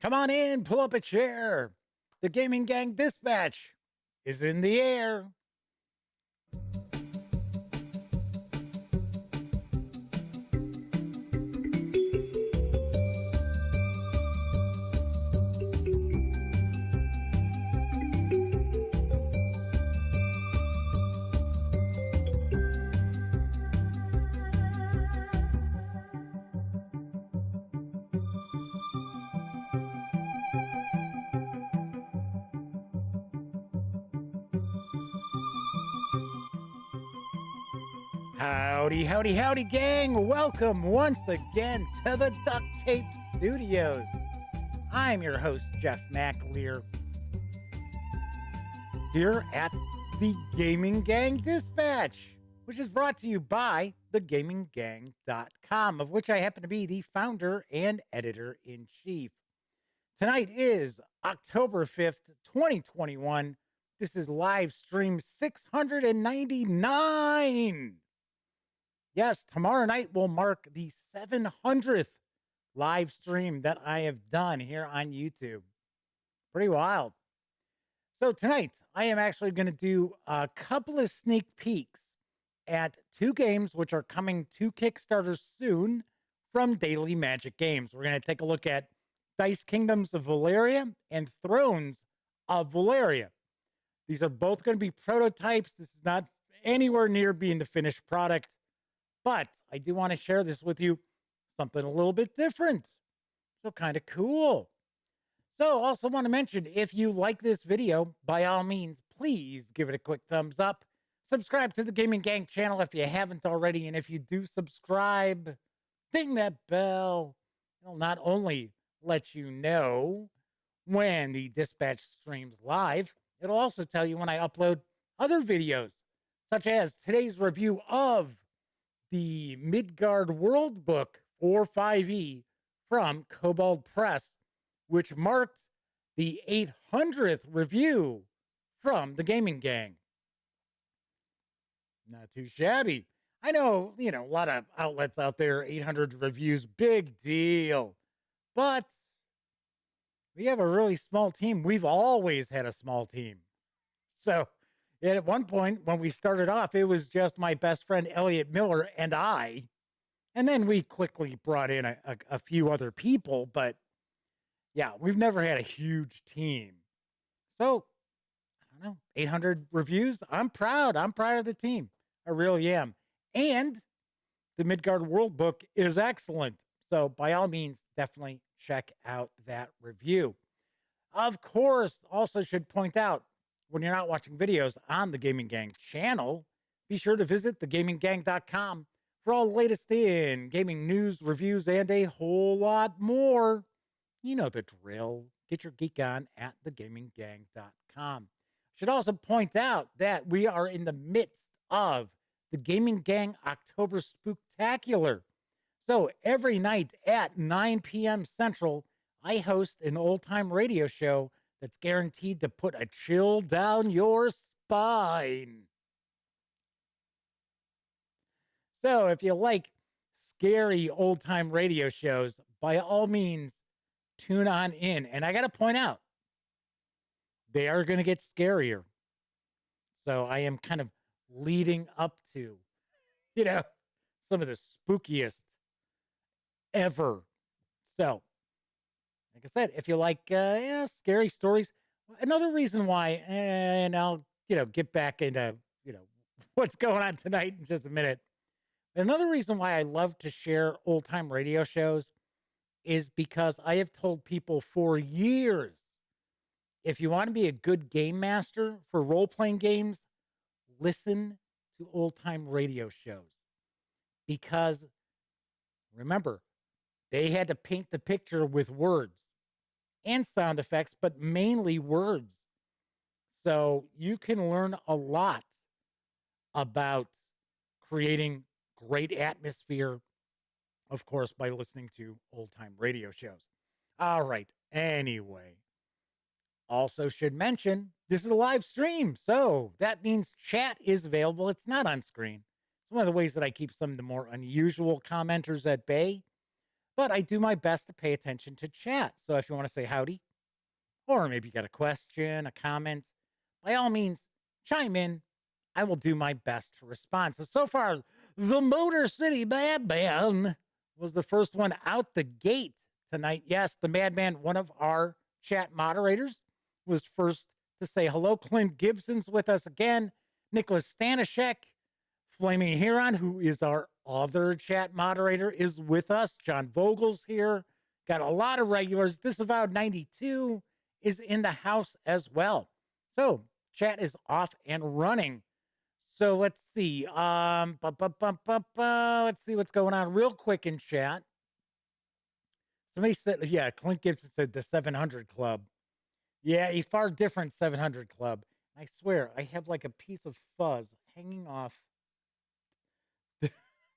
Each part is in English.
Come on in, pull up a chair. The Gaming Gang Dispatch is in the air. Howdy, howdy, howdy, gang. Welcome once again to the Duct Tape Studios. I'm your host, Jeff McAleer, here at the Gaming Gang Dispatch, which is brought to you by thegaminggang.com, of which I happen to be the founder and editor-in-chief. Tonight is October 5th, 2021. This is live stream 699. Yes, tomorrow night will mark the 700th live stream that I have done here on YouTube. Pretty wild. So tonight, I am actually going to do a couple of sneak peeks at two games which are coming to Kickstarter soon from Daily Magic Games. We're going to take a look at Dice Kingdoms of Valeria and Thrones of Valeria. These are both going to be prototypes. This is not anywhere near being the finished product. But I do want to share this with you, something a little bit different. So kind of cool. So also want to mention, if you like this video, by all means, please give it a quick thumbs up. Subscribe to the Gaming Gang channel if you haven't already. And if you do subscribe, ding that bell. It'll not only let you know when the dispatch streams live, it'll also tell you when I upload other videos, such as today's review of the Midgard World Book 4-5e from Kobold Press, which marked the 800th review from the Gaming Gang. Not too shabby. I know, a lot of outlets out there, 800 reviews, big deal. But we have a really small team. We've always had a small team. So, and at one point, when we started off, it was just my best friend, Elliot Miller, and I. And then we quickly brought in a few other people. But yeah, we've never had a huge team. So, I don't know, 800 reviews. I'm proud. I'm proud of the team. I really am. And the Midgard World Book is excellent. So, by all means, definitely check out that review. Of course, also should point out, when you're not watching videos on the Gaming Gang channel, be sure to visit thegaminggang.com for all the latest in gaming news, reviews, and a whole lot more. You know the drill. Get your geek on at thegaminggang.com. Should also point out that we are in the midst of the Gaming Gang October Spooktacular. So every night at 9 p.m. Central, I host an old-time radio show that's guaranteed to put a chill down your spine. So if you like scary old-time radio shows, by all means, tune on in. And I got to point out, they are going to get scarier. So I am kind of leading up to, some of the spookiest ever. So, like I said, if you like scary stories, another reason why, and I'll, get back into, what's going on tonight in just a minute. Another reason why I love to share old-time radio shows is because I have told people for years, if you want to be a good game master for role-playing games, listen to old-time radio shows. Because, remember, they had to paint the picture with words and sound effects, but mainly words. So you can learn a lot about creating great atmosphere, of course, by listening to old-time radio shows. All right. Anyway, also should mention, this is a live stream, so that means chat is available. It's not on screen. It's one of the ways that I keep some of the more unusual commenters at bay. but I do my best to pay attention to chat. So if you want to say howdy, or maybe you got a question, a comment, by all means, chime in. I will do my best to respond. So far, the Motor City Madman was the first one out the gate tonight. Yes, the Madman, one of our chat moderators, was first to say hello. Clint Gibson's with us again. Nicholas Stanishek, Flaming Huron, who is our other chat moderator, is with us. John Vogel's here. Got a lot of regulars. Disavowed 92 is in the house as well. So chat is off and running. So let's see. Let's see what's going on real quick in chat. Somebody said, yeah, Clint Gibson said the 700 Club. Yeah, a far different 700 Club. I swear, I have like a piece of fuzz hanging off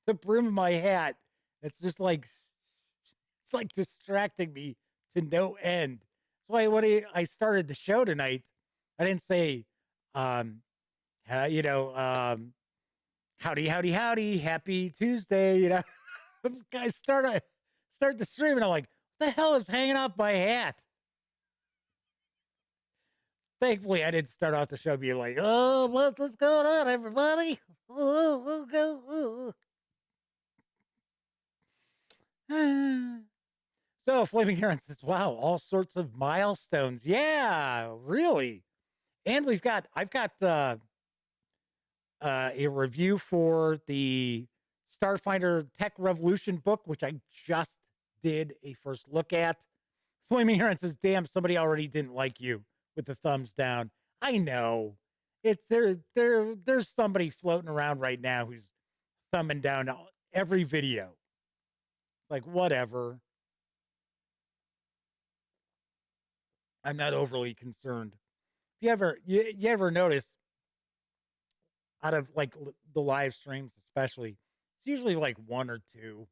the brim of my hat. It's just like, it's like distracting me to no end. That's why when I started the show tonight, I didn't say, howdy, howdy, happy Tuesday, Guys, start the stream, and I'm like, what the hell is hanging off my hat? Thankfully, I didn't start off the show being like, oh, what's going on, everybody? Oh, let's go. So, Flaming Heron says, wow, all sorts of milestones. Yeah, really. And I've got a review for the Starfinder Tech Revolution book, which I just did a first look at. Flaming Heron says, damn, somebody already didn't like you with the thumbs down. I know. There's somebody floating around right now who's thumbing down every video. Like, whatever. I'm not overly concerned. If you ever notice, out of like the live streams, especially, it's usually like one or two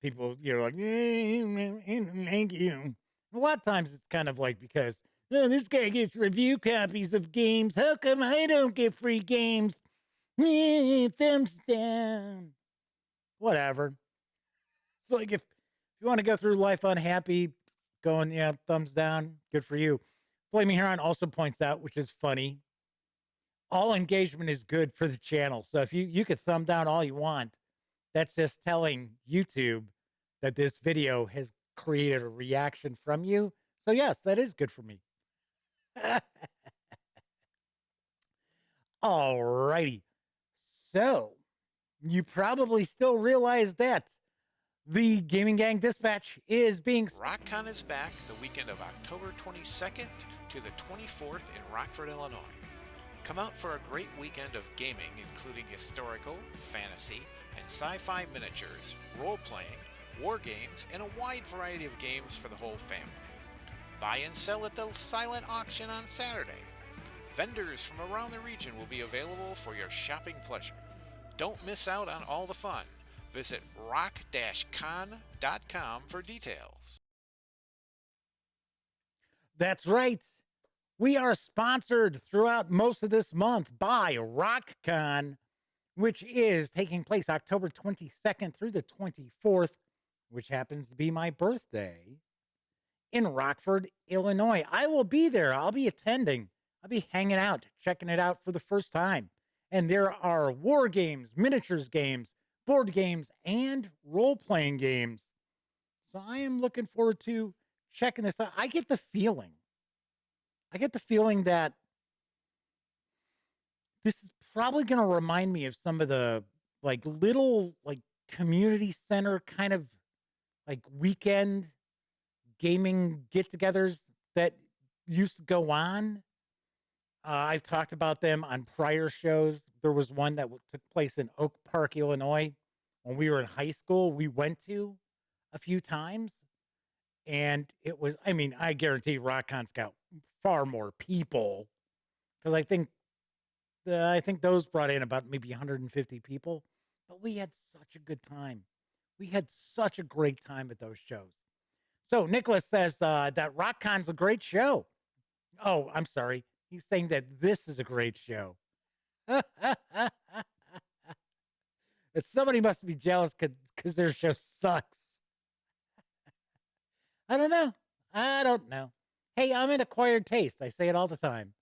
people, like, thank you. A lot of times it's kind of like because, oh, this guy gets review copies of games. How come I don't get free games? Thumbs down. Whatever. It's like if you want to go through life unhappy, going, yeah, thumbs down, good for you. Flaming Heron also points out, which is funny, all engagement is good for the channel. So if you could thumb down all you want, that's just telling YouTube that this video has created a reaction from you. So yes, that is good for me. All righty. So you probably still realize that the Gaming Gang Dispatch is being... RockCon is back the weekend of October 22nd to the 24th in Rockford, Illinois. Come out for a great weekend of gaming, including historical, fantasy, and sci-fi miniatures, role-playing, war games, and a wide variety of games for the whole family. Buy and sell at the silent auction on Saturday. Vendors from around the region will be available for your shopping pleasure. Don't miss out on all the fun. Visit rock-con.com for details. That's right. We are sponsored throughout most of this month by RockCon, which is taking place October 22nd through the 24th, which happens to be my birthday, in Rockford, Illinois. I will be there. I'll be attending. I'll be hanging out, checking it out for the first time. And there are war games, miniatures games, board games, and role-playing games. So I am looking forward to checking this out. I get the feeling that this is probably going to remind me of some of the like little like community center kind of like weekend gaming get-togethers that used to go on. I've talked about them on prior shows. There was one that took place in Oak Park, Illinois, when we were in high school. We went to a few times, and it was, I mean, I guarantee RockCon's got far more people, because I think those brought in about maybe 150 people, but we had such a good time. We had such a great time at those shows. So Nicholas says that RockCon's a great show. Oh, I'm sorry. He's saying that this is a great show. Somebody must be jealous because their show sucks. I don't know. I don't know. Hey, I'm an acquired taste. I say it all the time.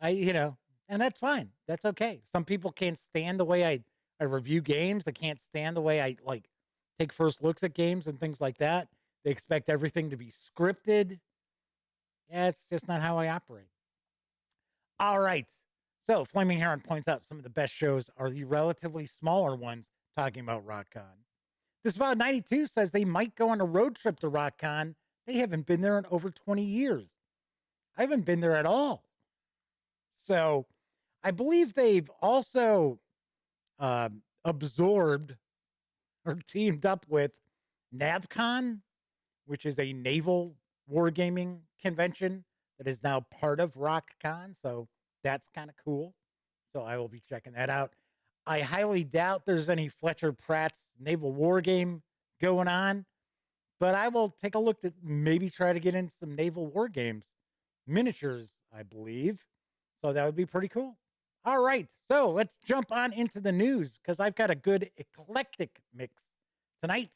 And that's fine. That's okay. Some people can't stand the way I review games. They can't stand the way I like take first looks at games and things like that. They expect everything to be scripted. Yeah, it's just not how I operate. All right. So Flaming Heron points out some of the best shows are the relatively smaller ones, talking about RockCon. This about 92 says they might go on a road trip to RockCon. They haven't been there in over 20 years. I haven't been there at all. So I believe they've also absorbed or teamed up with NavCon, which is a naval wargaming convention that is now part of RockCon. So that's kind of cool. So I will be checking that out. I highly doubt there's any Fletcher Pratt's naval war game going on, but I will take a look to maybe try to get in some naval war games, miniatures, I believe. So that would be pretty cool. All right. So let's jump on into the news because I've got a good eclectic mix tonight.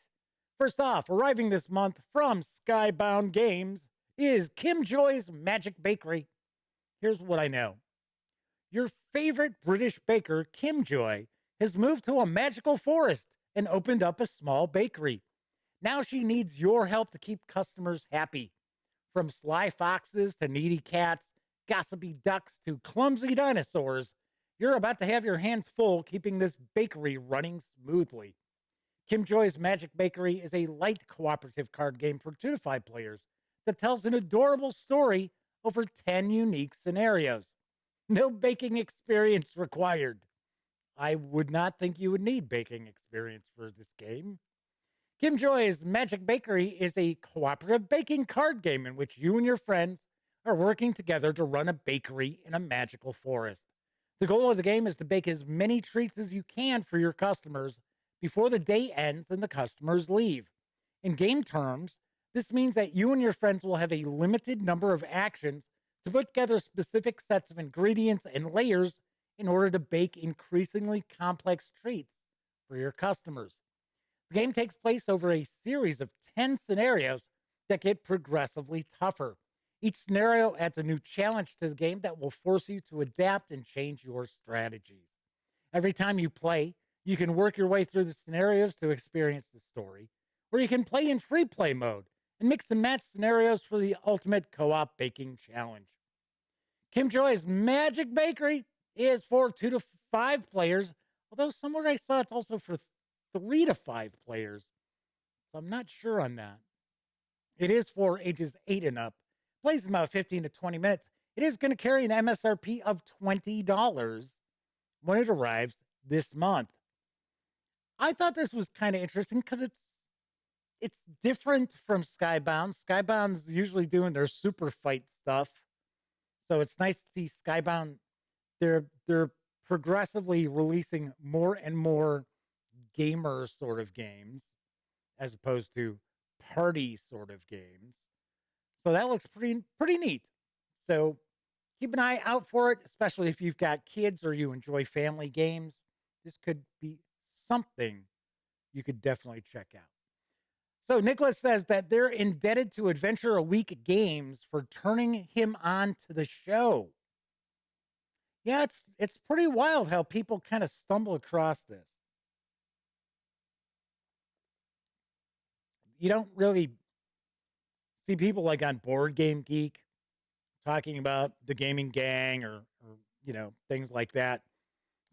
First off, arriving this month from Skybound Games is Kim Joy's Magic Bakery. Here's what I know. Your favorite British baker, Kim Joy, has moved to a magical forest and opened up a small bakery. Now she needs your help to keep customers happy. From sly foxes to needy cats, gossipy ducks to clumsy dinosaurs, you're about to have your hands full keeping this bakery running smoothly. Kim Joy's Magic Bakery is a light cooperative card game for 2 to 5 players that tells an adorable story over 10 unique scenarios. No baking experience required. I would not think you would need baking experience for this game. Kim Joy's Magic Bakery is a cooperative baking card game in which you and your friends are working together to run a bakery in a magical forest. The goal of the game is to bake as many treats as you can for your customers before the day ends and the customers leave. In game terms, this means that you and your friends will have a limited number of actions to put together specific sets of ingredients and layers in order to bake increasingly complex treats for your customers. The game takes place over a series of 10 scenarios that get progressively tougher. Each scenario adds a new challenge to the game that will force you to adapt and change your strategies. Every time you play, you can work your way through the scenarios to experience the story, or you can play in free play mode and mix and match scenarios for the ultimate co-op baking challenge. Kim Joy's Magic Bakery is for 2 to 5 players, although somewhere I saw it's also for 3 to 5 players. So I'm not sure on that. It is for ages 8 and up. Plays in about 15 to 20 minutes. It is going to carry an MSRP of $20 when it arrives this month. I thought this was kind of interesting because it's different from Skybound. Skybound's usually doing their super fight stuff. So it's nice to see Skybound. They're progressively releasing more and more gamer sort of games as opposed to party sort of games. So that looks pretty neat. So keep an eye out for it, especially if you've got kids or you enjoy family games. This could be something you could definitely check out. So Nicholas says that they're indebted to Adventure a Week Games for turning him on to the show. Yeah, it's pretty wild how people kind of stumble across this. You don't really see people like on Board Game Geek talking about the gaming gang or things like that.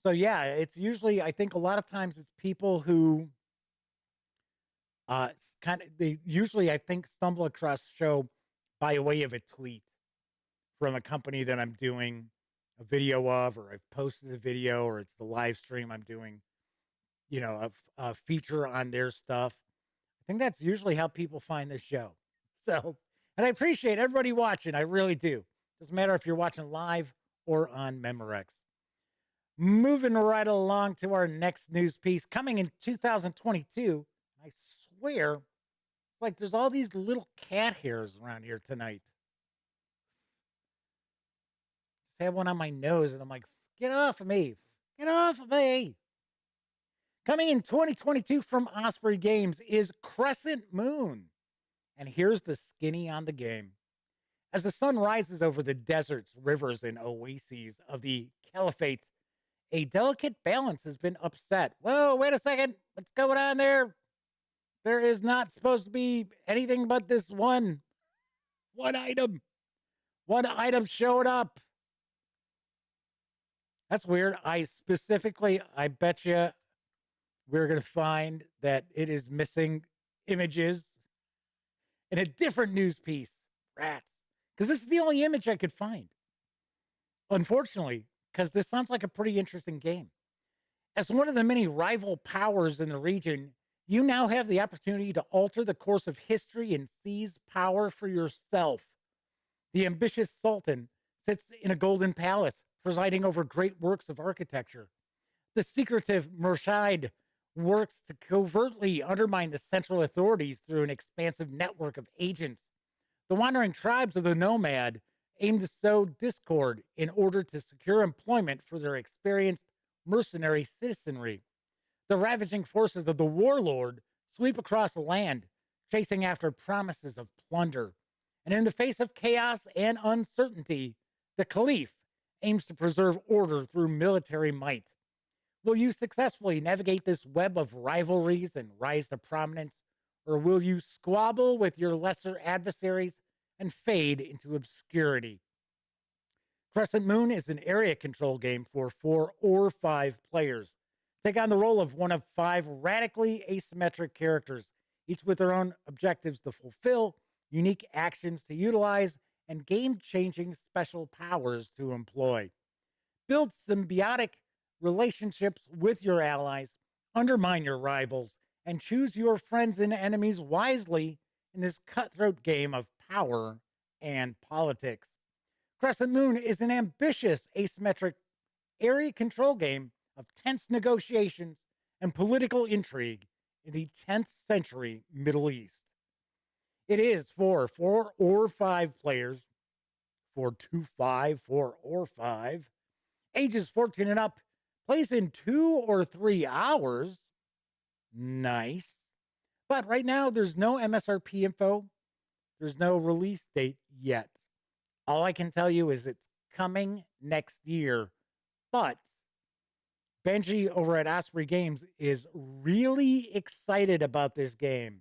So yeah, it's usually, I think a lot of times it's people who they usually, I think, stumble across the show by way of a tweet from a company that I'm doing a video of, or I've posted a video, or it's the live stream I'm doing, a feature on their stuff. I think that's usually how people find this show. So, and I appreciate everybody watching. I really do. Doesn't matter if you're watching live or on Memorex. Moving right along to our next news piece coming in 2022. I swear, it's like there's all these little cat hairs around here tonight. Just had one on my nose, and I'm like, get off of me. Get off of me. Coming in 2022 from Osprey Games is Crescent Moon. And here's the skinny on the game. As the sun rises over the deserts, rivers, and oases of the caliphate, a delicate balance has been upset. Whoa, wait a second. What's going on there? There is not supposed to be anything but this one item. One item showed up. That's weird. I bet you we're going to find that it is missing images in a different news piece. Rats. Because this is the only image I could find. Unfortunately, because this sounds like a pretty interesting game. As one of the many rival powers in the region, you now have the opportunity to alter the course of history and seize power for yourself. The ambitious Sultan sits in a golden palace, presiding over great works of architecture. The secretive Murshid works to covertly undermine the central authorities through an expansive network of agents. The wandering tribes of the nomad aim to sow discord in order to secure employment for their experienced mercenary citizenry. The ravaging forces of the warlord sweep across the land, chasing after promises of plunder. And in the face of chaos and uncertainty, the Caliph aims to preserve order through military might. Will you successfully navigate this web of rivalries and rise to prominence, or will you squabble with your lesser adversaries and fade into obscurity? Crescent Moon is an area control game for 4 or 5 players. Take on the role of one of 5 radically asymmetric characters, each with their own objectives to fulfill, unique actions to utilize, and game-changing special powers to employ. Build symbiotic relationships with your allies, undermine your rivals, and choose your friends and enemies wisely in this cutthroat game of power and politics. Crescent Moon is an ambitious asymmetric area control game of tense negotiations and political intrigue in the 10th century Middle East. It is for 4 or 5 players, 4 to 5, 4 or 5, ages 14 and up, plays in 2 or 3 hours. Nice. But right now, there's no MSRP info. There's no release date yet. All I can tell you is it's coming next year. But Benji over at Osprey Games is really excited about this game.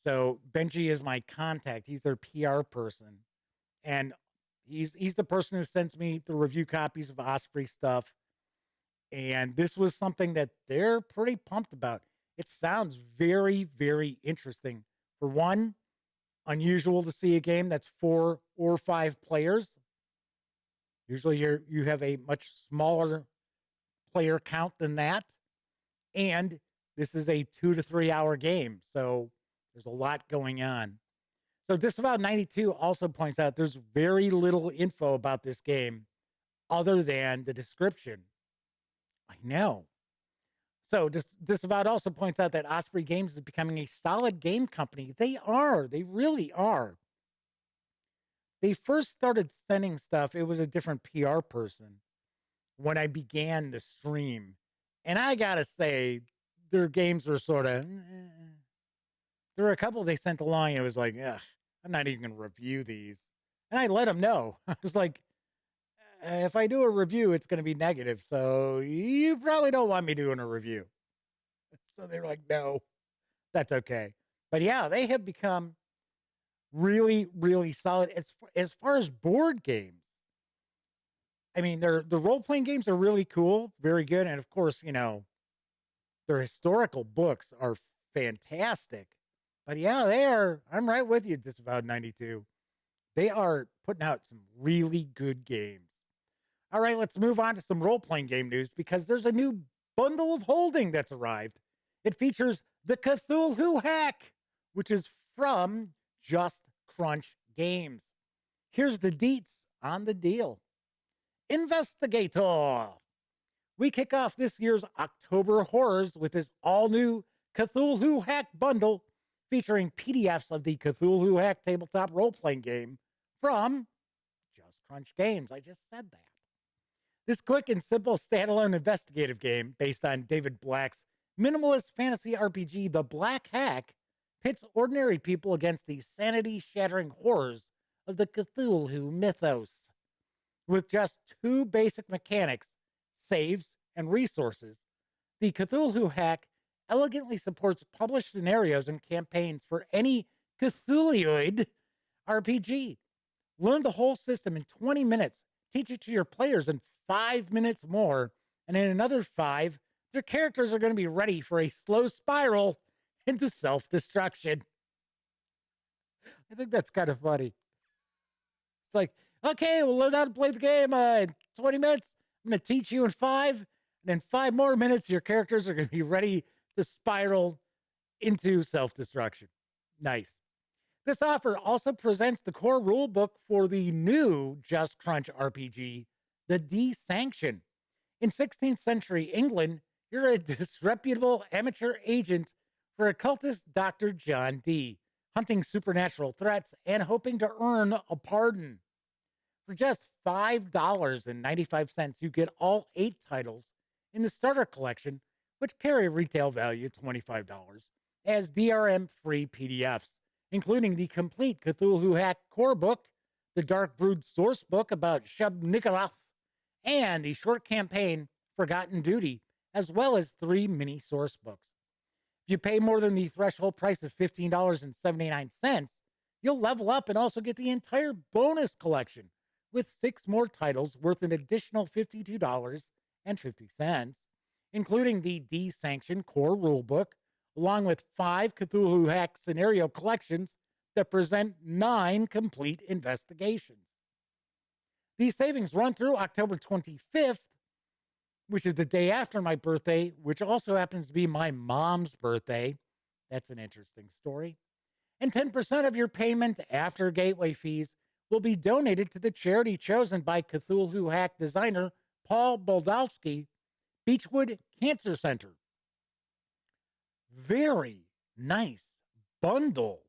So Benji is my contact. He's their PR person. And he's the person who sends me the review copies of Osprey stuff. And this was something that they're pretty pumped about. It sounds very, very interesting. For one, unusual to see a game that's 4 or 5 players. Usually you have a much smaller player count than that. And this is a 2 to 3 hour game. So there's a lot going on. So Disavowed 92 also points out there's very little info about this game other than the description. I know. So Disavowed also points out that Osprey Games is becoming a solid game company. They are. They really are. They first started sending stuff. It was a different PR person when I began the stream. And I got to say, their games were sort of... There were a couple they sent along. It was like, ugh, I'm not even going to review these. And I let them know. I was like, if I do a review, it's going to be negative. So you probably don't want me doing a review. So they're like, no, that's okay. But yeah, they have become really, really solid as far as board games. I mean, the role-playing games are really cool, very good. And of course, you know, their historical books are fantastic. But yeah, they are. I'm right with you, Disavowed 92. They are putting out some really good games. All right, let's move on to some role-playing game news because there's a new bundle of holding that's arrived. It features the Cthulhu Hack, which is from Just Crunch Games. Here's the deets on the deal. Investigator. We kick off this year's October horrors with this all-new Cthulhu Hack bundle featuring PDFs of the Cthulhu Hack tabletop role-playing game from Just Crunch Games. I just said that. This quick and simple standalone investigative game based on David Black's minimalist fantasy RPG, The Black Hack, pits ordinary people against the sanity-shattering horrors of the Cthulhu mythos. With just two basic mechanics, saves and resources, the Cthulhu hack elegantly supports published scenarios and campaigns for any Cthulhuid RPG. Learn the whole system in 20 minutes, teach it to your players in 5 minutes more, and in another 5, their characters are going to be ready for a slow spiral into self-destruction. I think that's kind of funny. It's like, okay, we'll learn how to play the game in 20 minutes. I'm going to teach you in 5. And in 5 more minutes, your characters are going to be ready to spiral into self-destruction. Nice. This offer also presents the core rulebook for the new Just Crunch RPG, the D-Sanction. In 16th century England, you're a disreputable amateur agent for occultist Dr. John Dee, hunting supernatural threats and hoping to earn a pardon. For just $5.95, you get all 8 titles in the starter collection, which carry a retail value of $25, as DRM-free PDFs, including the complete Cthulhu Hack core book, the Dark Brood source book about Shub-Niggurath, and the short campaign Forgotten Duty, as well as 3 mini source books. If you pay more than the threshold price of $15.79, you'll level up and also get the entire bonus collection with 6 more titles worth an additional $52.50, including the D-Sanction core rulebook, along with 5 Cthulhu Hack scenario collections that present 9 complete investigations. These savings run through October 25th, which is the day after my birthday, which also happens to be my mom's birthday. That's an interesting story. And 10% of your payment after gateway fees will be donated to the charity chosen by Cthulhu Hack designer Paul Boldowski, Beechwood Cancer Center. Very nice bundle,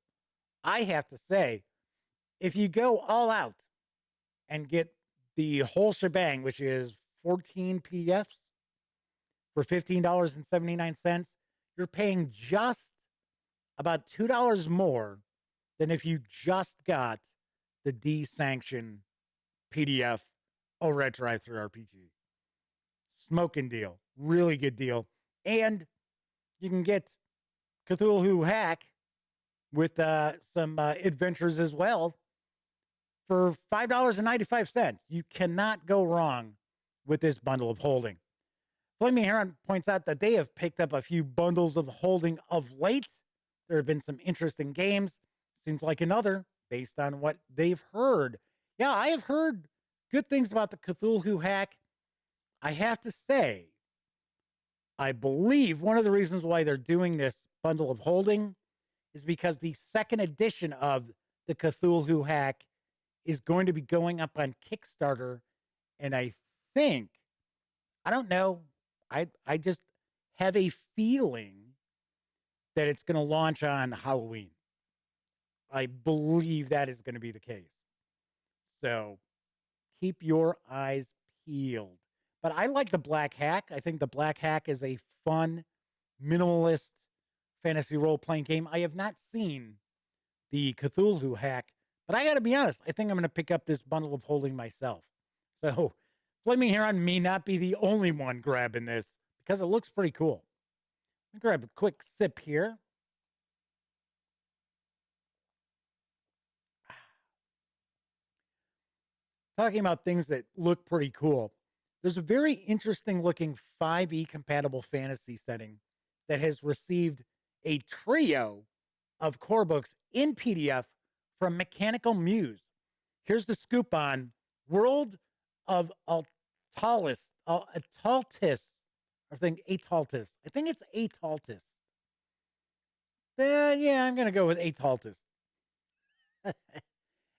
I have to say. If you go all out and get the whole shebang, which is 14 PDFs for $15.79, you're paying just about $2 more than if you just got the D-Sanction PDF over at Drive-Thru RPG. Smoking deal. Really good deal. And you can get Cthulhu Hack with some adventures as well for $5.95. You cannot go wrong with this bundle of holding. Flaming Heron points out that they have picked up a few bundles of holding of late. There have been some interesting games. Seems like another based on what they've heard. Yeah, I have heard good things about the Cthulhu Hack. I have to say, I believe one of the reasons why they're doing this bundle of holding is because the second edition of the Cthulhu Hack is going to be going up on Kickstarter. And I think, I don't know, I just have a feeling that it's going to launch on Halloween. I believe that is going to be the case. So keep your eyes peeled. But I like the Black Hack. I think the Black Hack is a fun, minimalist fantasy role-playing game. I have not seen the Cthulhu Hack, but I got to be honest, I think I'm going to pick up this bundle of holding myself. So Flaming Heron may not be the only one grabbing this because it looks pretty cool. Let me grab a quick sip here. Talking about things that look pretty cool. There's a very interesting looking 5e compatible fantasy setting that has received a trio of core books in PDF from Mechanical Muse. Here's the scoop on World of Altaltis. I think Ataltis. I think it's Ataltis. Yeah, I'm going to go with Ataltis.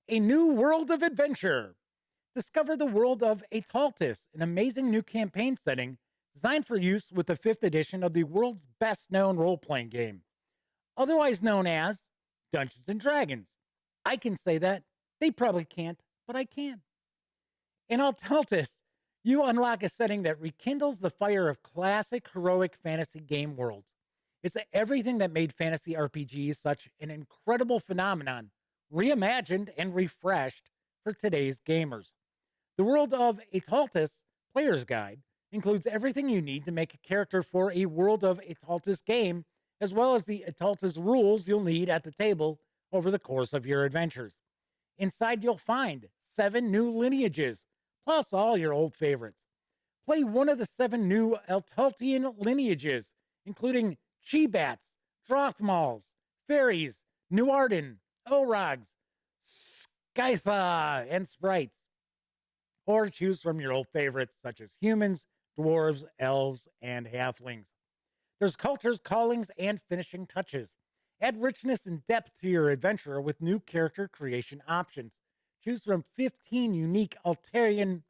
A new world of adventure. Discover the world of Ataltis, an amazing new campaign setting designed for use with the 5th edition of the world's best-known role-playing game, otherwise known as Dungeons & Dragons. I can say that. They probably can't, but I can. In Ataltis, you unlock a setting that rekindles the fire of classic heroic fantasy game worlds. It's everything that made fantasy RPGs such an incredible phenomenon, reimagined and refreshed for today's gamers. The world of Etaltis Player's Guide includes everything you need to make a character for a World of Etaltis game, as well as the Etaltis rules you'll need at the table over the course of your adventures. Inside, you'll find 7 new lineages, plus all your old favorites. Play one of the 7 new Eltaltian lineages, including Chibats, Drothmals, Fairies, Nuarden, Orogs, Skytha, and Sprites. Or choose from your old favorites such as humans, dwarves, elves, and halflings. There's cultures, callings, and finishing touches. Add richness and depth to your adventure with new character creation options. Choose from 15 unique Altarian.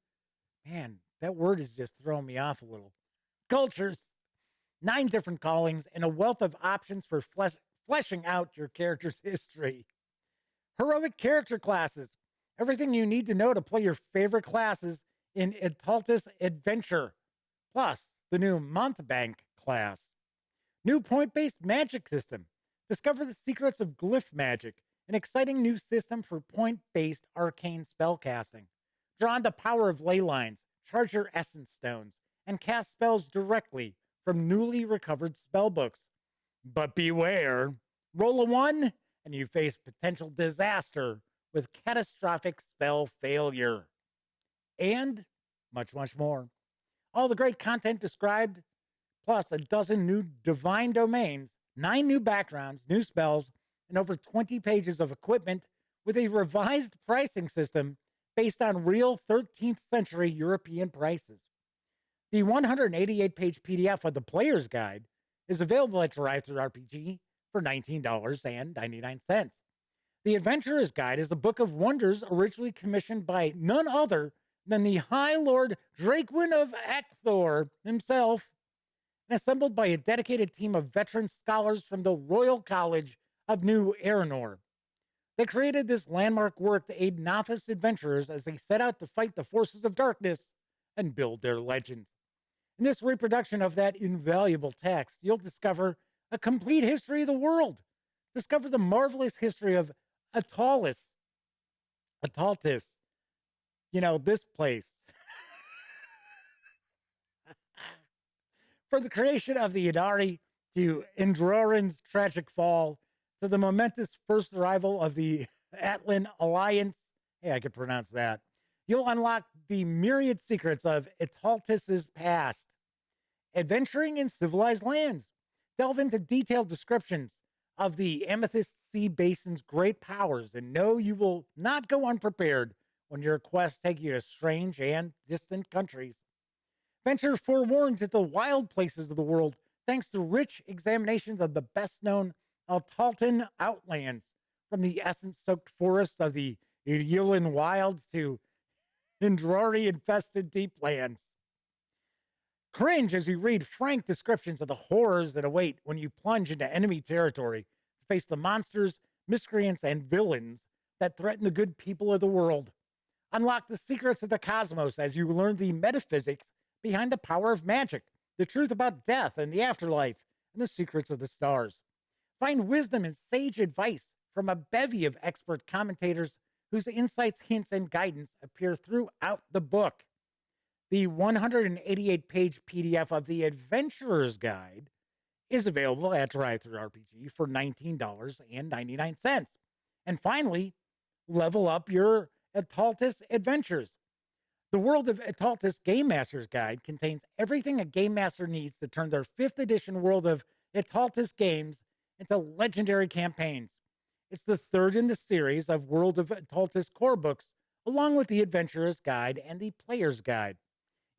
Man, that word is just throwing me off a little. Cultures, 9 different callings, and a wealth of options for fleshing out your character's history. Heroic character classes. Everything you need to know to play your favorite classes in Etaltis Adventure. Plus, the new Mountebank class. New point-based magic system. Discover the secrets of glyph magic, an exciting new system for point-based arcane spellcasting. Draw on the power of ley lines, charge your essence stones, and cast spells directly from newly recovered spellbooks. But beware, roll a 1 and you face potential disaster with catastrophic spell failure. And much, much more. All the great content described, plus a dozen new divine domains, 9 new backgrounds, new spells, and over 20 pages of equipment with a revised pricing system based on real 13th century European prices. The 188-page PDF of the Player's Guide is available at DriveThruRPG for $19.99. The Adventurer's Guide is a book of wonders originally commissioned by none other than the High Lord Draquin of Akthor himself, and assembled by a dedicated team of veteran scholars from the Royal College of New Aranor. They created this landmark work to aid novice adventurers as they set out to fight the forces of darkness and build their legends. In this reproduction of that invaluable text, you'll discover a complete history of the world. Discover the marvelous history of Etaltis. This place. For the creation of the Idari, to Indroran's tragic fall, to the momentous first arrival of the Atlan Alliance. Hey, I could pronounce that. You'll unlock the myriad secrets of Etaltis' past. Adventuring in civilized lands. Delve into detailed descriptions of the Amethyst Sea Basin's great powers, and know you will not go unprepared when your quests take you to strange and distant countries. Venture forewarns at the wild places of the world thanks to rich examinations of the best-known Altaltan outlands, from the essence-soaked forests of the Yulin wilds to Indrari-infested deep lands. Cringe as you read frank descriptions of the horrors that await when you plunge into enemy territory to face the monsters, miscreants, and villains that threaten the good people of the world. Unlock the secrets of the cosmos as you learn the metaphysics behind the power of magic, the truth about death and the afterlife, and the secrets of the stars. Find wisdom and sage advice from a bevy of expert commentators whose insights, hints, and guidance appear throughout the book. The 188-page PDF of the Adventurer's Guide is available at DriveThruRPG for $19.99. And finally, level up your Etaltis adventures. The World of Etaltis Game Master's Guide contains everything a game master needs to turn their 5th edition World of Etaltis games into legendary campaigns. It's the 3rd in the series of World of Etaltis core books, along with the Adventurer's Guide and the Player's Guide.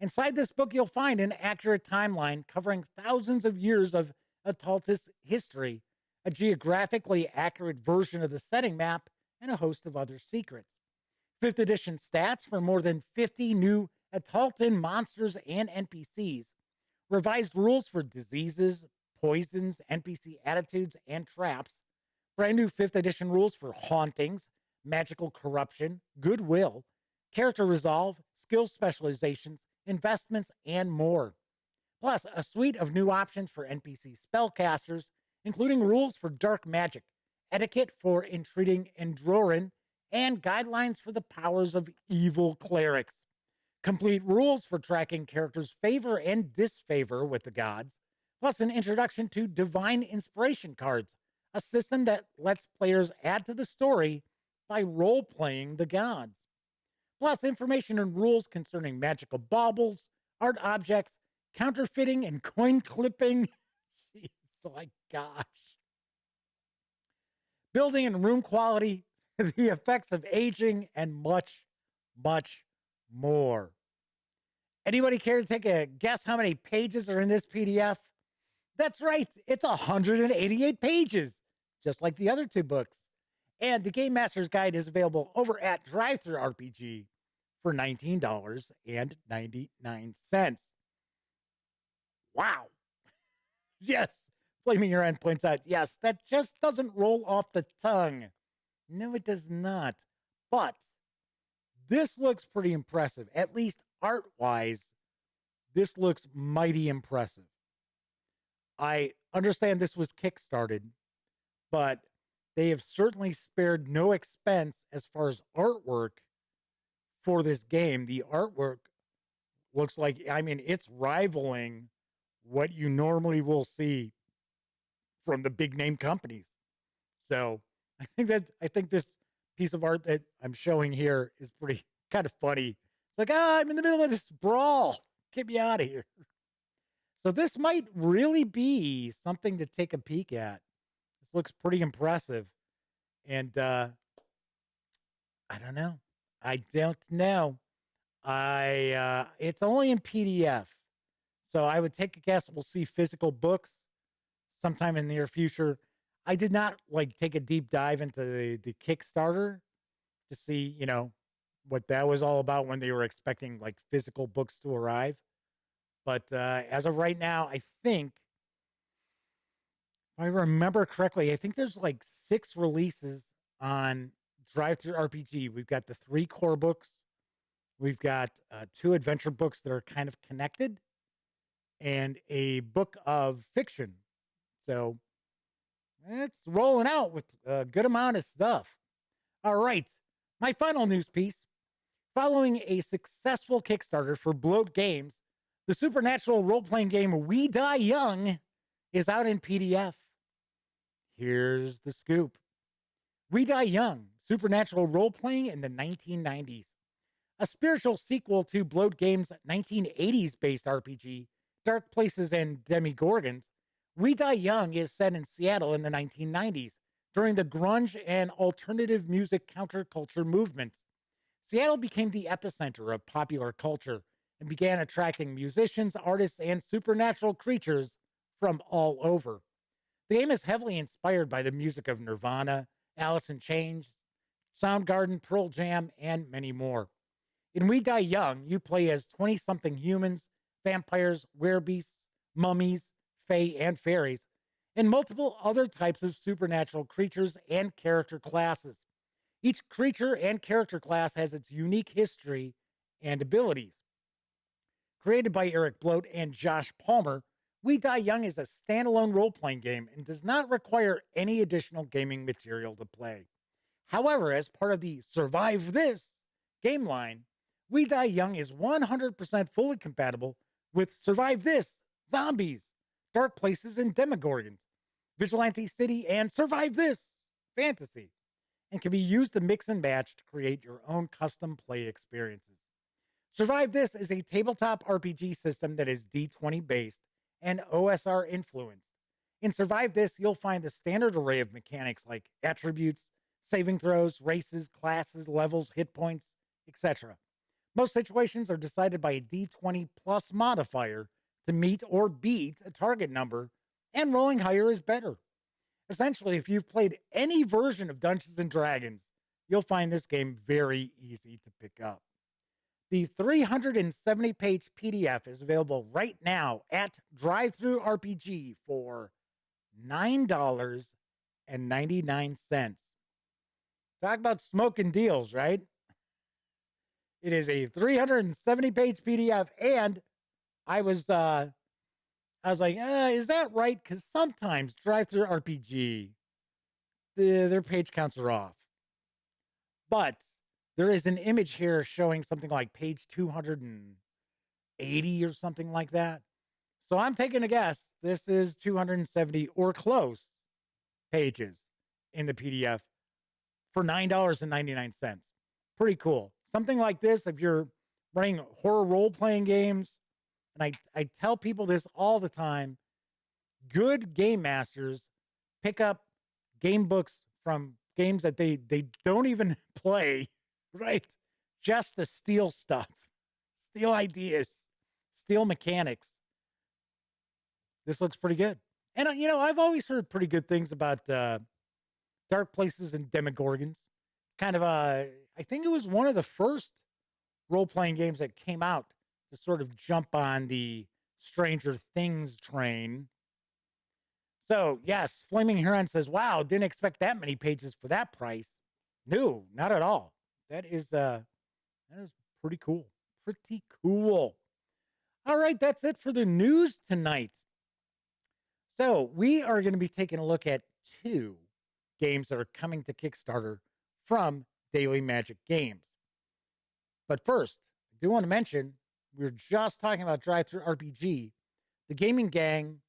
Inside this book, you'll find an accurate timeline covering thousands of years of Etaltis history, a geographically accurate version of the setting map, and a host of other secrets. 5th edition stats for more than 50 new Etaltan monsters and NPCs, revised rules for diseases, poisons, NPC attitudes, and traps, brand new 5th edition rules for hauntings, magical corruption, goodwill, character resolve, skill specializations, investments, and more. plus a suite of new options for NPC spellcasters, including rules for dark magic, etiquette for entreating Androran, and guidelines for the powers of evil clerics. Complete rules for tracking characters' favor and disfavor with the gods, plus an introduction to divine inspiration cards, a system that lets players add to the story by role playing the gods. Plus, information and rules concerning magical baubles, art objects, counterfeiting, and coin clipping. Jeez, my gosh. Building and room quality, the effects of aging, and much, much more. Anybody care to take a guess how many pages are in this PDF? That's right, it's 188 pages, just like the other two books. And the Game Master's Guide is available over at Drive-Thru RPG for $19.99. Wow. Yes. Flaming Your End points out, yes, that just doesn't roll off the tongue. No, it does not. But this looks pretty impressive. At least art-wise, this looks mighty impressive. I understand this was kickstarted, but they have certainly spared no expense as far as artwork for this game. The artwork looks like, I mean, it's rivaling what you normally will see from the big name companies. So I think this piece of art that I'm showing here is pretty kind of funny. It's like, I'm in the middle of this brawl. Get me out of here. So this might really be something to take a peek at. This looks pretty impressive. And I don't know. I don't know. It's only in PDF. So I would take a guess we'll see physical books sometime in the near future. I did not take a deep dive into the Kickstarter to see, what that was all about when they were expecting physical books to arrive. But as of right now, I think, if I remember correctly, I think there's 6 releases on Drive-Thru RPG. We've got the 3 core books. We've got 2 adventure books that are kind of connected and a book of fiction. So it's rolling out with a good amount of stuff. All right. My final news piece. Following a successful Kickstarter for Bloat Games, the supernatural role-playing game We Die Young is out in PDF. Here's the scoop. We Die Young, supernatural role-playing in the 1990s. A spiritual sequel to Bloat Games' 1980s-based RPG, Dark Places and Demigorgons, We Die Young is set in Seattle in the 1990s during the grunge and alternative music counterculture movements. Seattle became the epicenter of popular culture and began attracting musicians, artists, and supernatural creatures from all over. The game is heavily inspired by the music of Nirvana, Alice in Chains, Soundgarden, Pearl Jam, and many more. In We Die Young, you play as 20-something humans, vampires, werebeasts, mummies, fae, and fairies, and multiple other types of supernatural creatures and character classes. Each creature and character class has its unique history and abilities. Created by Eric Bloat and Josh Palmer, We Die Young is a standalone role-playing game and does not require any additional gaming material to play. However, as part of the Survive This game line, We Die Young is 100% fully compatible with Survive This, Zombies, Dark Places and Demogorgons, Vigilante City, and Survive This, Fantasy, and can be used to mix and match to create your own custom play experiences. Survive This is a tabletop RPG system that is D20 based and OSR influenced. In Survive This, you'll find the standard array of mechanics like attributes, saving throws, races, classes, levels, hit points, etc. Most situations are decided by a D20 plus modifier to meet or beat a target number, and rolling higher is better. Essentially, if you've played any version of Dungeons & Dragons, you'll find this game very easy to pick up. The 370-page PDF is available right now at Drive-Thru RPG for $9.99. Talk about smoking deals, right? It is a 370-page PDF, and I was I was like, is that right? Because sometimes drive-through RPG, their page counts are off. But there is an image here showing something like page 280 or something like that. So I'm taking a guess. This is 270 or close pages in the PDF for $9.99. Pretty cool. Something like this, if you're running horror role-playing games, and I tell people this all the time, good game masters pick up game books from games that they don't even play, right? Just to steal stuff, steal ideas, steal mechanics. This looks pretty good. And, I've always heard pretty good things about Dark Places and Demogorgons. Kind of I think it was one of the first role-playing games that came out to sort of jump on the Stranger Things train. So, yes, Flaming Heron says, wow, didn't expect that many pages for that price. No, not at all. That is pretty cool. Pretty cool. All right, that's it for the news tonight. So, we are going to be taking a look at 2 games that are coming to Kickstarter from Daily Magic Games. But first, I do want to mention, we were just talking about Drive-Thru RPG. The Gaming Gang,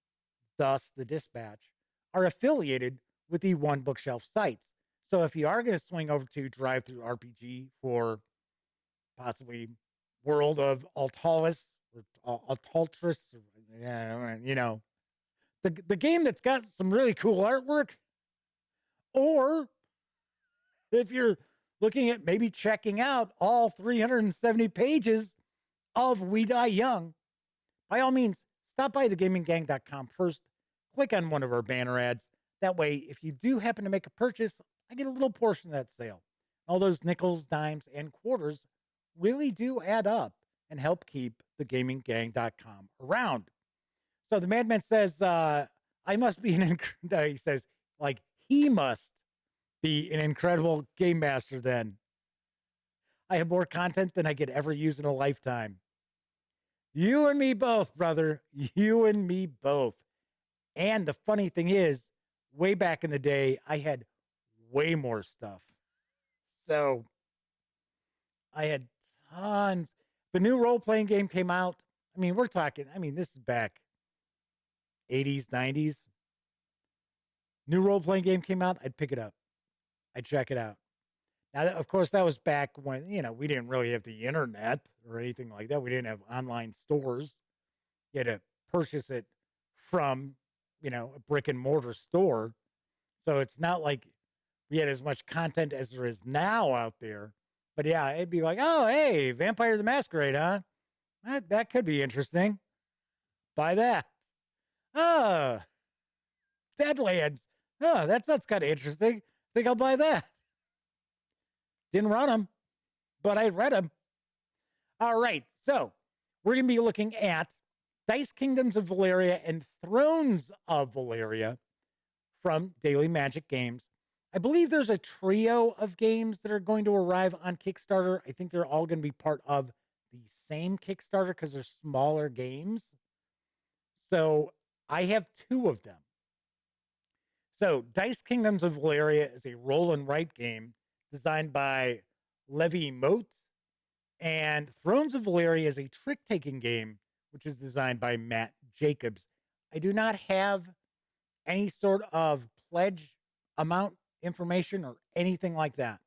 thus the Dispatch, are affiliated with the One Bookshelf sites. So if you are going to swing over to Drive-Thru RPG for possibly World of Altalis or Altaltris, the game that's got some really cool artwork, or if you're looking at maybe checking out all 370 pages of We Die Young, by all means, stop by thegaminggang.com first, click on one of our banner ads. That way, if you do happen to make a purchase, I get a little portion of that sale. All those nickels, dimes, and quarters really do add up and help keep thegaminggang.com around. So the Madman says, I must be he says, like, he must be an incredible game master then. I have more content than I could ever use in a lifetime. You and me both, brother. You and me both. And the funny thing is, way back in the day, I had way more stuff. So I had tons. The new role-playing game came out. We're talking, this is back 80s, 90s. New role-playing game came out, I'd pick it up. I'd check it out. Now, of course, that was back when, we didn't really have the internet or anything like that. We didn't have online stores. You had to purchase it from, a brick and mortar store. So it's not like we had as much content as there is now out there. But yeah, it'd be like, oh, hey, Vampire the Masquerade, huh? That could be interesting. Buy that. Oh, Deadlands. Oh, that's kind of interesting. Think I'll buy that. Didn't run them, but I read them. All right, so we're going to be looking at Dice Kingdoms of Valeria and Thrones of Valeria from Daily Magic Games. I believe there's a trio of games that are going to arrive on Kickstarter. I think they're all going to be part of the same Kickstarter because they're smaller games. So I have 2 of them. So Dice Kingdoms of Valeria is a roll and write game designed by Levi Moat, and Thrones of Valeria is a trick-taking game, which is designed by Matt Jacobs. I do not have any sort of pledge amount information or anything like that.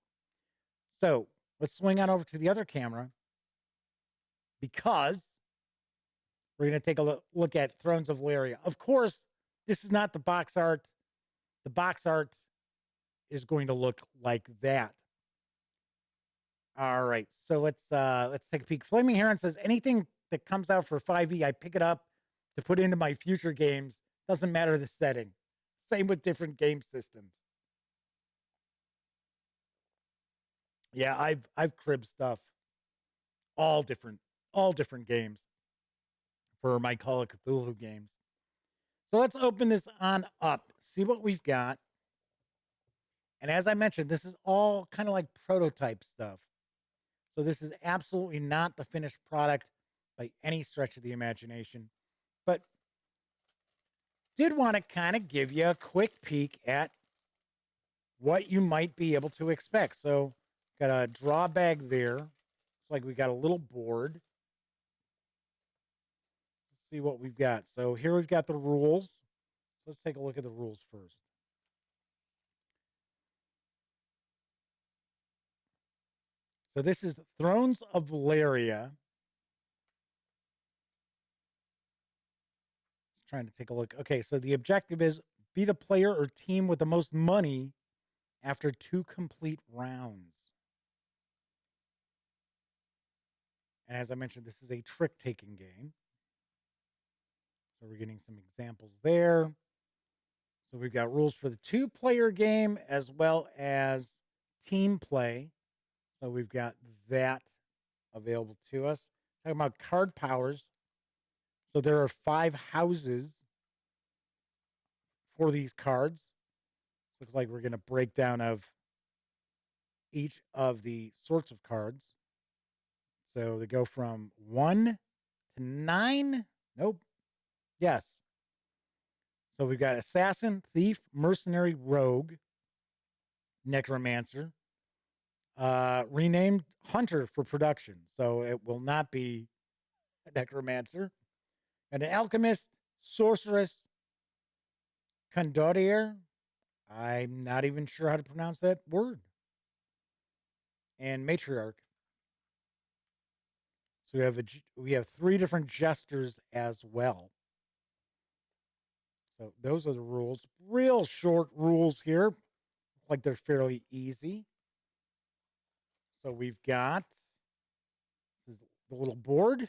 So let's swing on over to the other camera, because we're going to take a look at Thrones of Valeria. Of course, this is not the box art. The box art is going to look like that. All right, so let's take a peek. Flaming Heron says, anything that comes out for 5e, I pick it up to put into my future games. Doesn't matter the setting. Same with different game systems. Yeah, I've cribbed stuff, all different games for my Call of Cthulhu games. So let's open this on up, see what we've got. And as I mentioned, this is all kind of like prototype stuff. So this is absolutely not the finished product by any stretch of the imagination. But did want to kind of give you a quick peek at what you might be able to expect. So, got a draw bag there. Looks like we got a little board. Let's see what we've got. So, here we've got the rules. Let's take a look at the rules first. So, this is Thrones of Valeria. Just trying to take a look. Okay, so the objective is be the player or team with the most money after 2 complete rounds. And as I mentioned, this is a trick-taking game. So we're getting some examples there. So we've got rules for the 2-player game as well as team play. So we've got that available to us. Talking about card powers. So there are 5 houses for these cards. Looks like we're going to break down of each of the sorts of cards. So they go from 1 to 9. Nope. Yes. So we've got assassin, thief, mercenary, rogue, necromancer, renamed hunter for production. So it will not be a necromancer. And an alchemist, sorceress, condottiere. I'm not even sure how to pronounce that word. And matriarch. So we have 3 different jesters as well. So those are the rules. Real short rules here. Like they're fairly easy. So we've got this is the little board.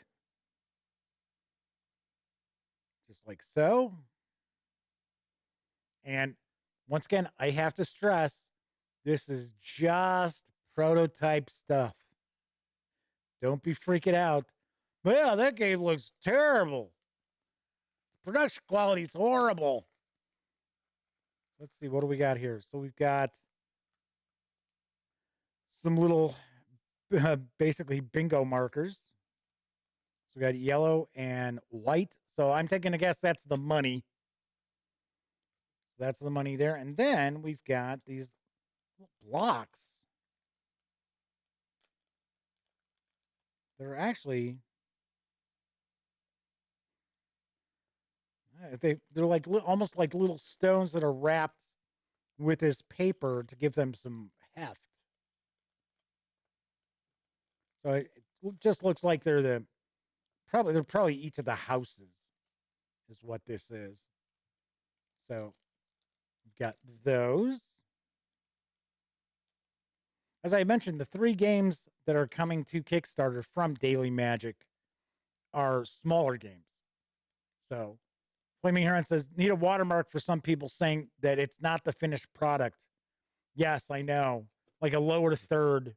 Just like so. And once again, I have to stress, this is just prototype stuff. Don't be freaking out. Well, that game looks terrible. Production quality is horrible. Let's see, what do we got here? So we've got some little, basically bingo markers. So we got yellow and white. So I'm taking a guess that's the money. So that's the money there. And then we've got these blocks. They're actually, they're like almost like little stones that are wrapped with this paper to give them some heft. So it just looks like they're probably each of the houses is what this is. So we've got those. As I mentioned, the 3 games that are coming to Kickstarter from Daily Magic are smaller games. So Flaming Heron says, need a watermark for some people saying that it's not the finished product. Yes, I know. Like a lower third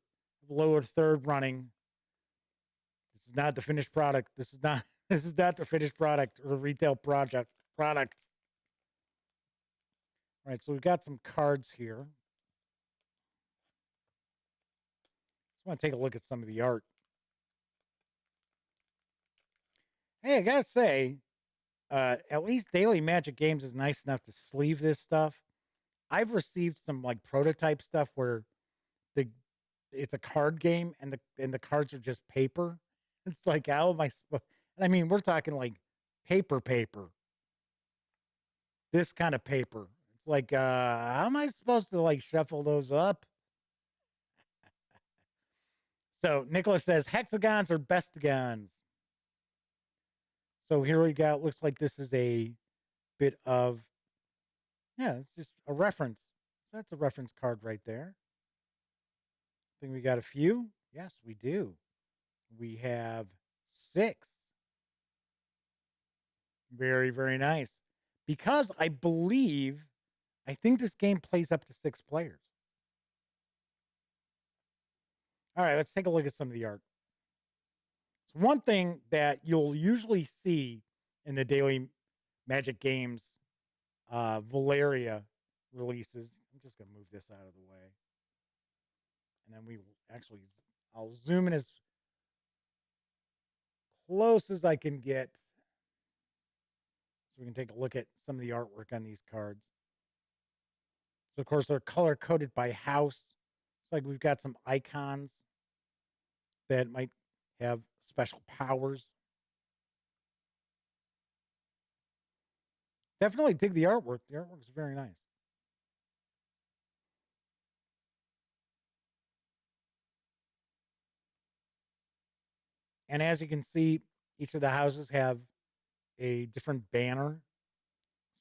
running. This is not the finished product. This is not the finished product or the retail product. All right, so we've got some cards here. Just want to take a look at some of the art. Hey, I gotta say, at least Daily Magic Games is nice enough to sleeve this stuff. I've received some like prototype stuff where it's a card game and the cards are just paper. It's like, how am I supposed? I mean, we're talking like paper. This kind of paper. It's like, how am I supposed to like shuffle those up? So Nicholas says hexagons or bestagons. So here we go. It looks like this is a bit of, yeah, it's just a reference. So that's a reference card right there. I think we got a few. Yes, we do. We have 6. Very, very nice. Because I think this game plays up to 6 players. All right, let's take a look at some of the art. So one thing that you'll usually see in the Daily Magic Games Valeria releases, I'm just going to move this out of the way. And then I'll zoom in as close as I can get. So So we can take a look at some of the artwork on these cards. So, of course, they're color coded by house. It's like we've got some icons that might have special powers. Definitely dig the artwork. The artwork is very nice. And as you can see, each of the houses have a different banner.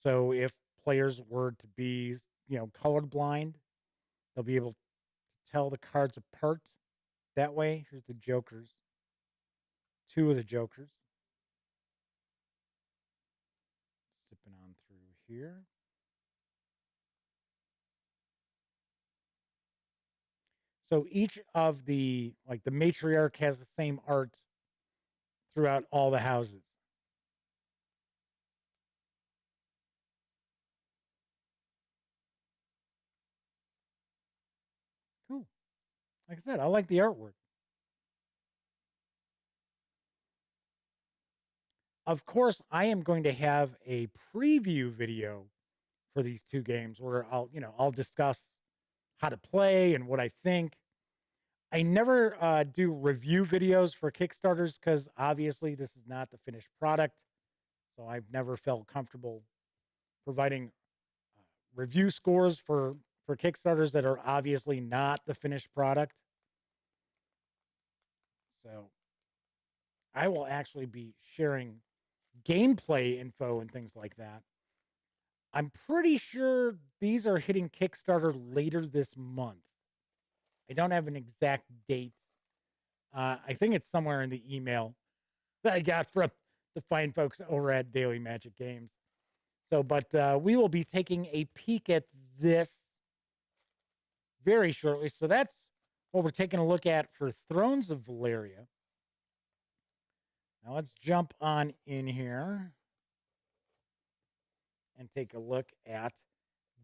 So if players were to be, colorblind, they'll be able to tell the cards apart that way. Here's the Jokers. 2 of the Jokers. Sipping on through here. So each of the matriarch has the same art throughout all the houses. Cool. Like I said, I like the artwork. Of course, I am going to have a preview video for these 2 games where I'll discuss how to play and what I think. I never do review videos for Kickstarters because obviously this is not the finished product. So I've never felt comfortable providing review scores for Kickstarters that are obviously not the finished product. So I will actually be sharing gameplay info and things like that. I'm pretty sure these are hitting Kickstarter later this month. I don't have an exact date. I think it's somewhere in the email that I got from the fine folks over at Daily Magic Games. So, but we will be taking a peek at this very shortly. So that's what we're taking a look at for Thrones of Valeria. Now let's jump on in here and take a look at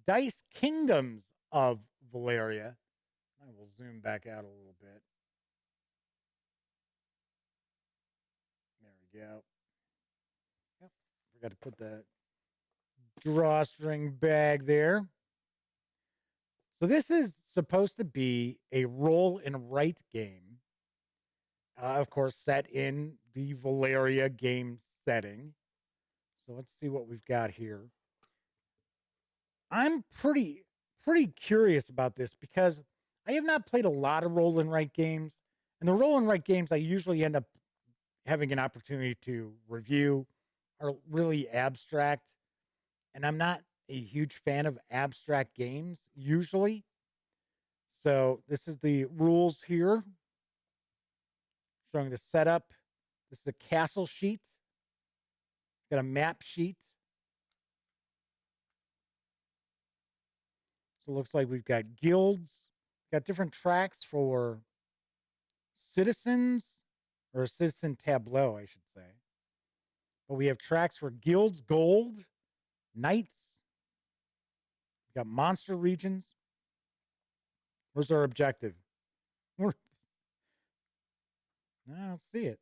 Dice Kingdoms of Valeria. I will zoom back out a little bit. There we go. Yep. Forgot to put the drawstring bag there. So this is supposed to be a roll and write game. Of course, set in the Valeria game setting. So let's see what we've got here. I'm pretty curious about this because I have not played a lot of roll and write games. And the roll and write games I usually end up having an opportunity to review are really abstract. And I'm not a huge fan of abstract games usually. So this is the rules here. Showing the setup. This is a castle sheet. Got a map sheet. So it looks like we've got guilds. Got different tracks for citizens, or a citizen tableau, I should say. But we have tracks for guilds, gold, knights. We've got monster regions. Where's our objective? I don't see it.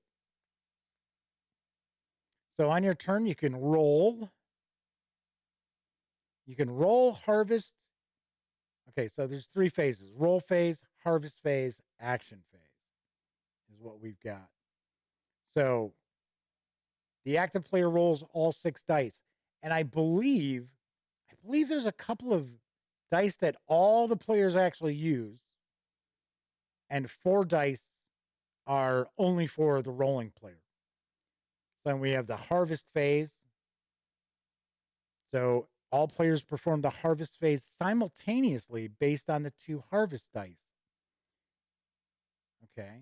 So on your turn, you can roll. You can roll, harvest. Okay, so there's 3 phases. Roll phase, harvest phase, action phase is what we've got. So the active player rolls all 6 dice. And I believe there's a couple of dice that all the players actually use. And 4 dice are only for the rolling player. So then we have the harvest phase. So all players perform the harvest phase simultaneously based on the 2 harvest dice. Okay.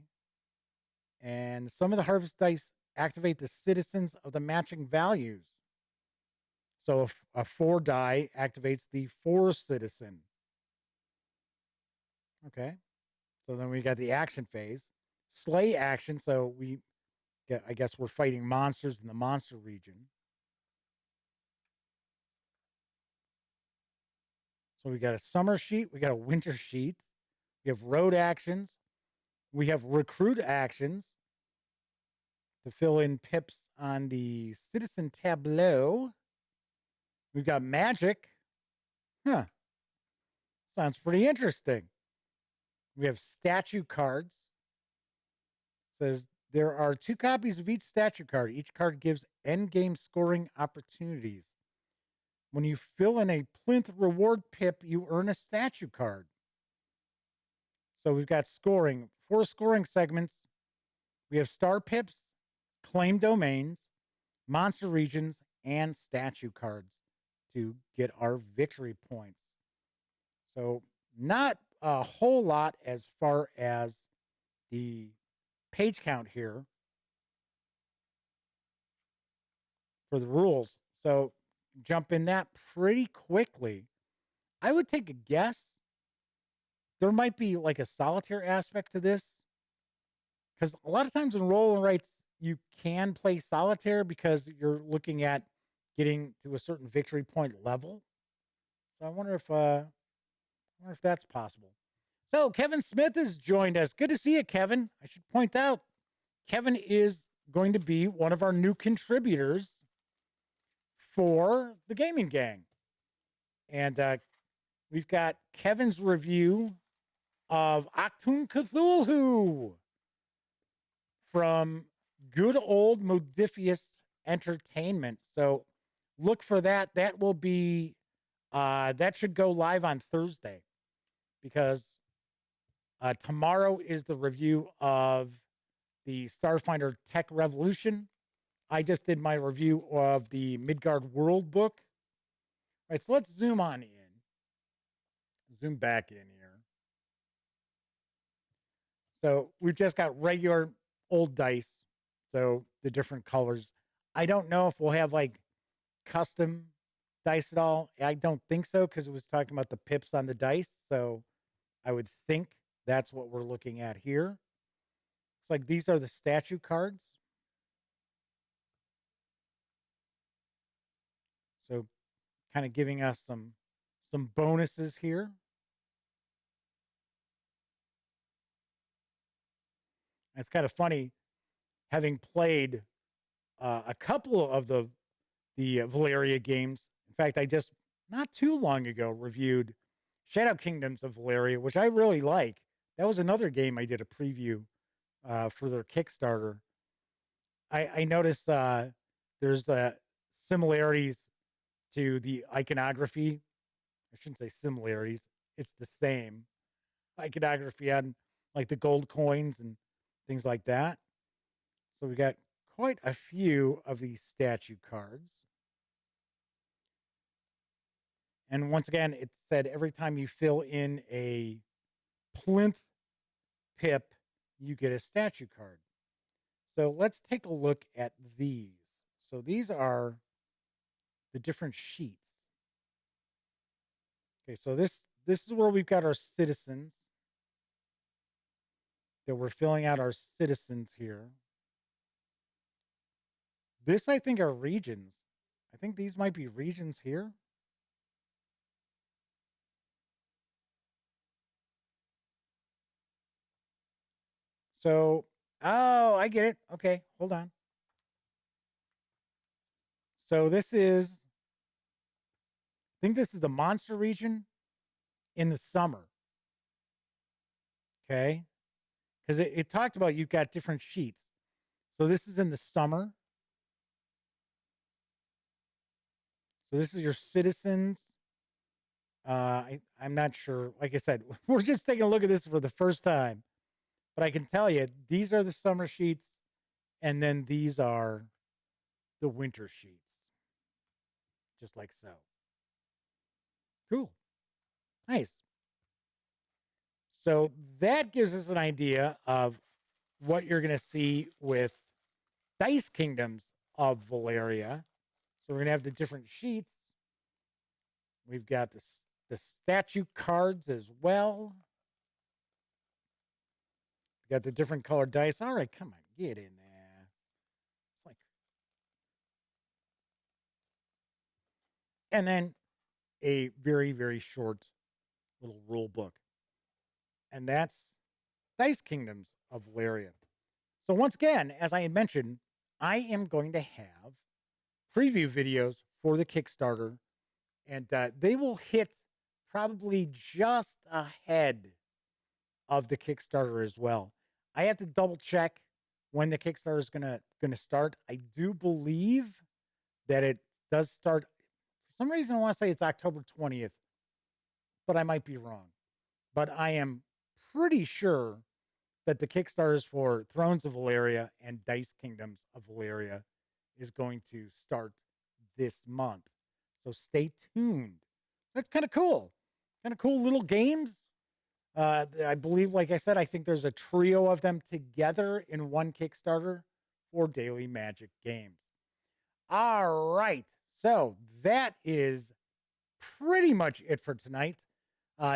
And some of the harvest dice activate the citizens of the matching values. So if a 4 die activates the 4 citizen. Okay. So then we got the action phase. Slay action. So I guess we're fighting monsters in the monster region. So we got a summer sheet. We got a winter sheet. We have road actions. We have recruit actions to fill in pips on the citizen tableau. We've got Magic. Huh. Sounds pretty interesting. We have statue cards. Says there are 2 copies of each statue card. Each card gives endgame scoring opportunities. When you fill in a plinth reward pip, you earn a statue card. So we've got scoring, 4 scoring segments. We have star pips, claim domains, monster regions, and statue cards to get our victory points. So not a whole lot as far as the page count here for the rules. So jump in that pretty quickly. I would take a guess. There might be like a solitaire aspect to this, because a lot of times in roll and writes, you can play solitaire because you're looking at getting to a certain victory point level. So I wonder if that's possible. So Kevin Smith has joined us. Good to see you, Kevin. I should point out, Kevin is going to be one of our new contributors for the Gaming Gang. And we've got Kevin's review of Achtung Cthulhu from good old Modifius Entertainment. So look for that. That will be, that should go live on Thursday, because tomorrow is the review of the Starfinder Tech Revolution. I just did my review of the Midgard World book. All right, so let's zoom on in. Zoom back in here. So we've just got regular old dice. So the different colors. I don't know if we'll have like custom dice at all. I don't think so, because it was talking about the pips on the dice. So I would think that's what we're looking at here. It's like these are the statue cards. So kind of giving us some bonuses here. It's kind of funny, having played a couple of the Valeria games. In fact, I just not too long ago reviewed Shadow Kingdoms of Valeria, which I really like. That was another game I did a preview for their Kickstarter. I noticed there's similarities to the iconography. I shouldn't say similarities. It's the same iconography on like the gold coins and things like that. So we got quite a few of these statue cards. And once again, it said every time you fill in a plinth pip, you get a statue card. So let's take a look at these. So these are the different sheets. Okay, so this is where we've got our citizens. That we're filling out our citizens here. This, I think, are regions. I think these might be regions here. So, oh, I get it. Okay, hold on. So this is, I think this is the monster region in the summer. Okay. Because it talked about you've got different sheets. So this is in the summer. So this is your citizens. I'm not sure. Like I said, we're just taking a look at this for the first time. But I can tell you, these are the summer sheets. And then these are the winter sheets. Just like so. Cool. Nice. So that gives us an idea of what you're going to see with Dice Kingdoms of Valeria. So we're going to have the different sheets. We've got the statue cards as well. We got the different colored dice. All right, come on, get in there. It's like, and then a very, very short little rule book. And that's Dice Kingdoms of Valeria. So once again, as I had mentioned, I am going to have preview videos for the Kickstarter And they will hit probably just ahead of the Kickstarter as well. I have to double check when the Kickstarter is gonna start. I do believe that it does start. For some reason, I want to say it's October 20th, but I might be wrong. But I am pretty sure that the Kickstarters for Thrones of Valeria and Dice Kingdoms of Valeria is going to start this month. So stay tuned. That's kind of cool. Kind of cool little games. I believe, like I said, I think there's a trio of them together in one Kickstarter for Daily Magic Games. All right. So that is pretty much it for tonight.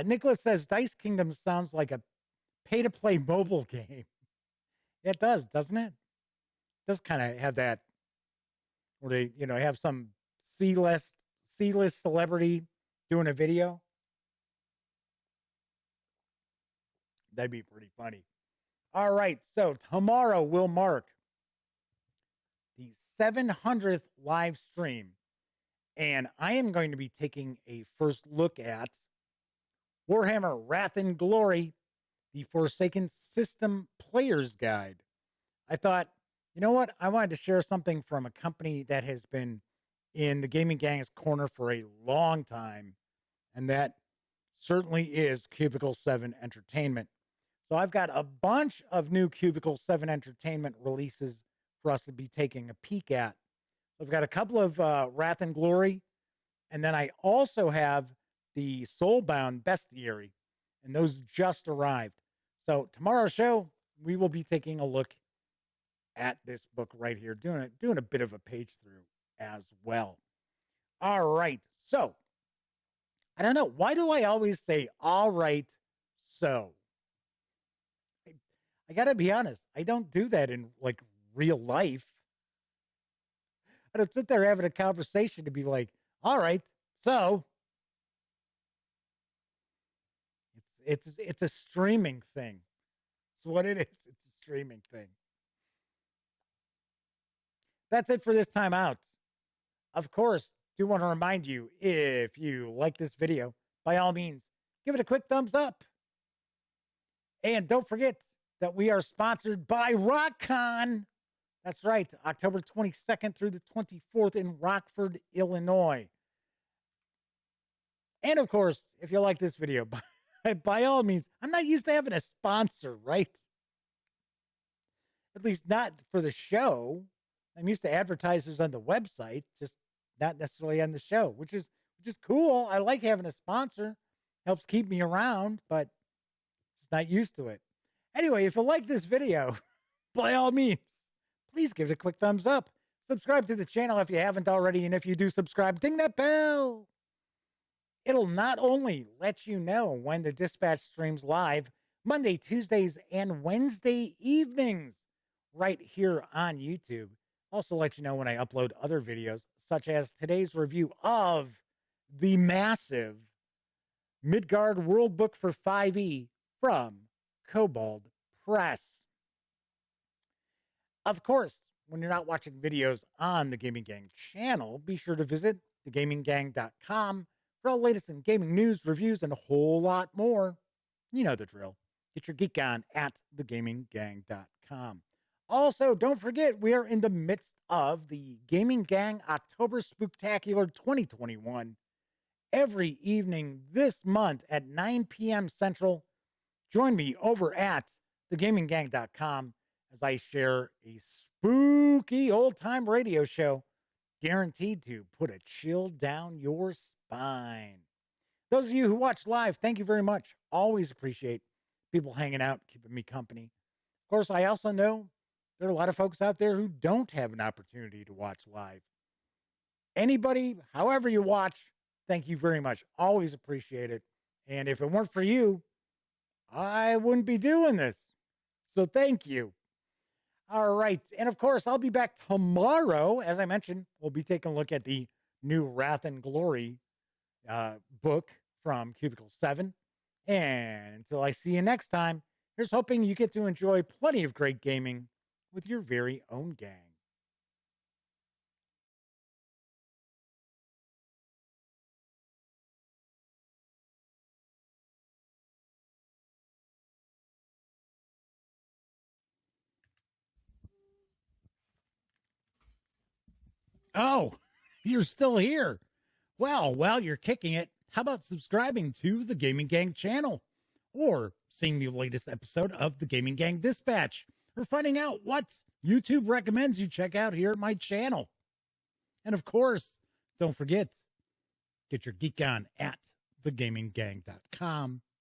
Nicholas says Dice Kingdom sounds like a pay-to-play mobile game. It does, doesn't it? It does kind of have that, where they, have some C-list celebrity doing a video. That'd be pretty funny. All right, so tomorrow will mark the 700th live stream, and I am going to be taking a first look at Warhammer Wrath and Glory, the Forsaken System Player's Guide. I thought, you know what? I wanted to share something from a company that has been in the Gaming Gang's corner for a long time, and that certainly is Cubicle 7 Entertainment. So I've got a bunch of new Cubicle 7 Entertainment releases for us to be taking a peek at. I've got a couple of Wrath and Glory, and then I also have the Soulbound Bestiary, and those just arrived. So tomorrow's show, we will be taking a look at this book right here, doing a bit of a page through as well. All right. So I don't know. Why do I always say, all right, so? I got to be honest. I don't do that in like real life. I don't sit there having a conversation to be like, all right, so. It's a streaming thing. It's what it is. It's a streaming thing. That's it for this time out. Of course, do want to remind you, if you like this video, by all means, give it a quick thumbs up. And don't forget that we are sponsored by RockCon. That's right, October 22nd through the 24th in Rockford, Illinois. And of course, if you like this video, by all means, I'm not used to having a sponsor, right? At least not for the show. I'm used to advertisers on the website, just not necessarily on the show, which is cool. I like having a sponsor. Helps keep me around, but just not used to it. Anyway, if you like this video, by all means, please give it a quick thumbs up. Subscribe to the channel if you haven't already, and if you do subscribe, ding that bell. It'll not only let you know when the Dispatch streams live, Monday, Tuesdays, and Wednesday evenings, right here on YouTube. Also let you know when I upload other videos, such as today's review of the massive Midgard World Book for 5e from Kobold Press. Of course, when you're not watching videos on the Gaming Gang channel, be sure to visit thegaminggang.com for all the latest in gaming news, reviews, and a whole lot more. You know the drill. Get your geek on at thegaminggang.com. Also, don't forget, we are in the midst of the Gaming Gang October Spooktacular 2021. Every evening this month at 9 p.m. Central, join me over at thegaminggang.com as I share a spooky old-time radio show guaranteed to put a chill down your spine. Those of you who watch live, thank you very much. Always appreciate people hanging out, keeping me company. Of course, I also know there are a lot of folks out there who don't have an opportunity to watch live. Anybody, however you watch, thank you very much. Always appreciate it. And if it weren't for you, I wouldn't be doing this. So thank you. All right. And of course, I'll be back tomorrow. As I mentioned, we'll be taking a look at the new Wrath and Glory book from Cubicle 7. And until I see you next time, here's hoping you get to enjoy plenty of great gaming with your very own gang. Oh, you're still here. Well, while you're kicking it, how about subscribing to the Gaming Gang channel? Or seeing the latest episode of the Gaming Gang Dispatch? Or finding out what YouTube recommends you check out here at my channel? And of course, don't forget, get your geek on at thegaminggang.com.